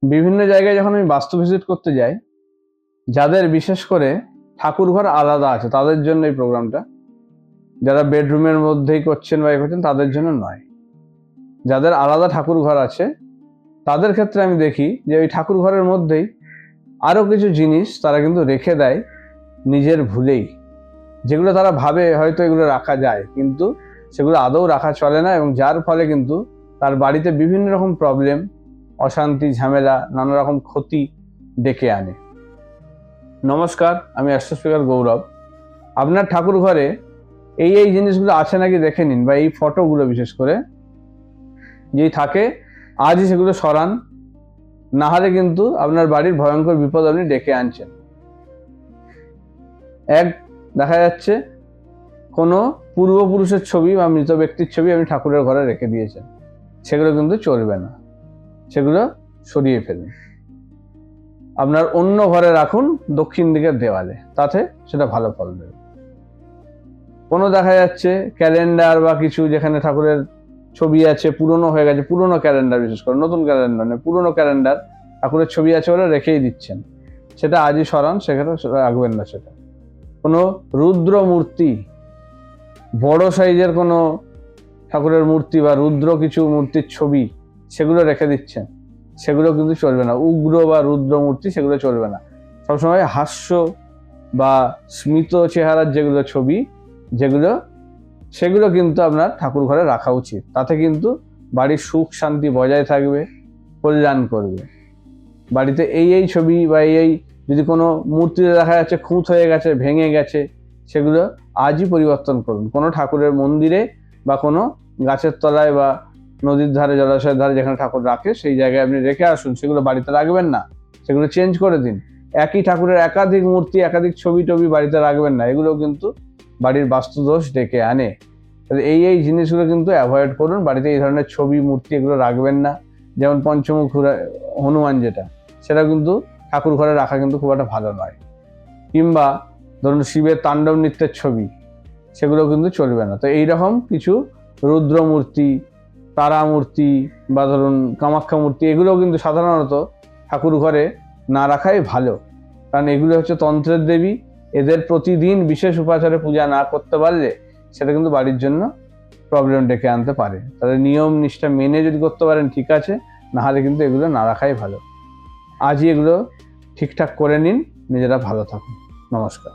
বিভিন্ন জায়গায় যখন আমি বাস্তু ভিজিট করতে যাই, যাদের বিশেষ করে ঠাকুর ঘর আলাদা আছে তাদের জন্য এই প্রোগ্রামটা। যারা বেডরুমের মধ্যেই করছেন বা করছেন তাদের জন্য নয়। যাদের আলাদা ঠাকুর ঘর আছে তাদের ক্ষেত্রে আমি দেখি যে ওই ঠাকুর ঘরের মধ্যেই আরও কিছু জিনিস তারা কিন্তু রেখে দেয় নিজের ভুলেই, যেগুলো তারা ভাবে হয়তো এগুলো রাখা যায়, কিন্তু সেগুলো আদৌ রাখা চলে না, এবং যার ফলে কিন্তু তার বাড়িতে বিভিন্ন রকম প্রবলেম, অশান্তি, ঝামেলা, নানা রকম ক্ষতি ডেকে আনে। নমস্কার, আমি অ্যাস্ট্রো গৌরব। আপনার ঠাকুর ঘরে এই জিনিসগুলো আছে নাকি দেখে নিন, বা এই ফটোগুলো বিশেষ করে যেই থাকে আজই সেগুলো সরান, না হলে কিন্তু আপনার বাড়ির ভয়ঙ্কর বিপদ আপনি ডেকে আনছেন। এক, দেখা যাচ্ছে কোনো পূর্বপুরুষের ছবি বা মৃত ব্যক্তির ছবি আপনি ঠাকুরের ঘরে রেখে দিয়েছেন, সেগুলো কিন্তু চলবে না, সেগুলো সরিয়ে ফেলুন। আপনার অন্য ঘরে রাখুন দক্ষিণ দিকের দেওয়ালে, তাতে সেটা ভালো ফল দেবে। কোনো দেখা যাচ্ছে ক্যালেন্ডার বা কিছু যেখানে ঠাকুরের ছবি আছে, পুরনো হয়ে গেছে, পুরনো ক্যালেন্ডার, বিশেষ করে নতুন ক্যালেন্ডার নয়, পুরনো ক্যালেন্ডার ঠাকুরের ছবি আছে বলে রেখেই দিচ্ছেন, সেটা আজই সরান, সেখানে রাখবেন না। সেটা কোনো রুদ্র মূর্তি, বড় সাইজের কোনো ঠাকুরের মূর্তি বা রুদ্র কিছু মূর্তির ছবি, সেগুলো রেখে দিচ্ছেন, সেগুলো কিন্তু চলবে না। উগ্র বা রুদ্র মূর্তি, সেগুলো চলবে না। সবসময় হাস্য বা স্মিত চেহারার যেগুলো ছবি, সেগুলো কিন্তু আপনার ঠাকুর ঘরে রাখা উচিত। তাতে কিন্তু বাড়ির সুখ শান্তি বজায় থাকবে, কল্যাণ করবে। বাড়িতে এই ছবি বা যদি কোনো মূর্তিতে দেখা যাচ্ছে খুঁত হয়ে গেছে, ভেঙে গেছে, সেগুলো আজই পরিবর্তন করুন। কোনো ঠাকুরের মন্দিরে বা কোনো গাছের তলায় বা নদীর ধারে, জলাশয়ের ধারে যেখানে ঠাকুর রাখে, সেই জায়গায় আপনি রেখে আসুন। সেগুলো বাড়িতে রাখবেন না, সেগুলো চেঞ্জ করে দিন। একই ঠাকুরের একাধিক মূর্তি, একাধিক ছবি টবি বাড়িতে রাখবেন না, এগুলো কিন্তু বাড়ির বাস্তুদোষ ডেকে আনে। তাহলে এই জিনিসগুলো কিন্তু অ্যাভয়েড করুন। বাড়িতে এই ধরনের ছবি, মূর্তি এগুলো রাখবেন না। যেমন পঞ্চমুখ হনুমান, সেটা কিন্তু ঠাকুর ঘরে রাখা কিন্তু খুব একটা ভালো নয়। কিংবা ধরুন শিবের তাণ্ডব নৃত্যের ছবি, সেগুলো কিন্তু চলবে না। তো এইরকম কিছু রুদ্র মূর্তি, তারা মূর্তি বা ধরুন কামাখ্যা মূর্তি, এগুলো কিন্তু সাধারণত ঠাকুর ঘরে না রাখাই ভালো। কারণ এগুলো হচ্ছে তন্ত্রের দেবী, এদের প্রতিদিন বিশেষ উপাচারে পূজা না করতে পারলে সেটা কিন্তু বাড়ির জন্য প্রবলেম ডেকে আনতে পারে। তাদের নিয়ম নিষ্ঠা মেনে যদি করতে পারেন ঠিক আছে, না হলে কিন্তু এগুলো না রাখাই ভালো। আজই এগুলো ঠিকঠাক করে নিন, নিজেরা ভালো থাকুন। নমস্কার।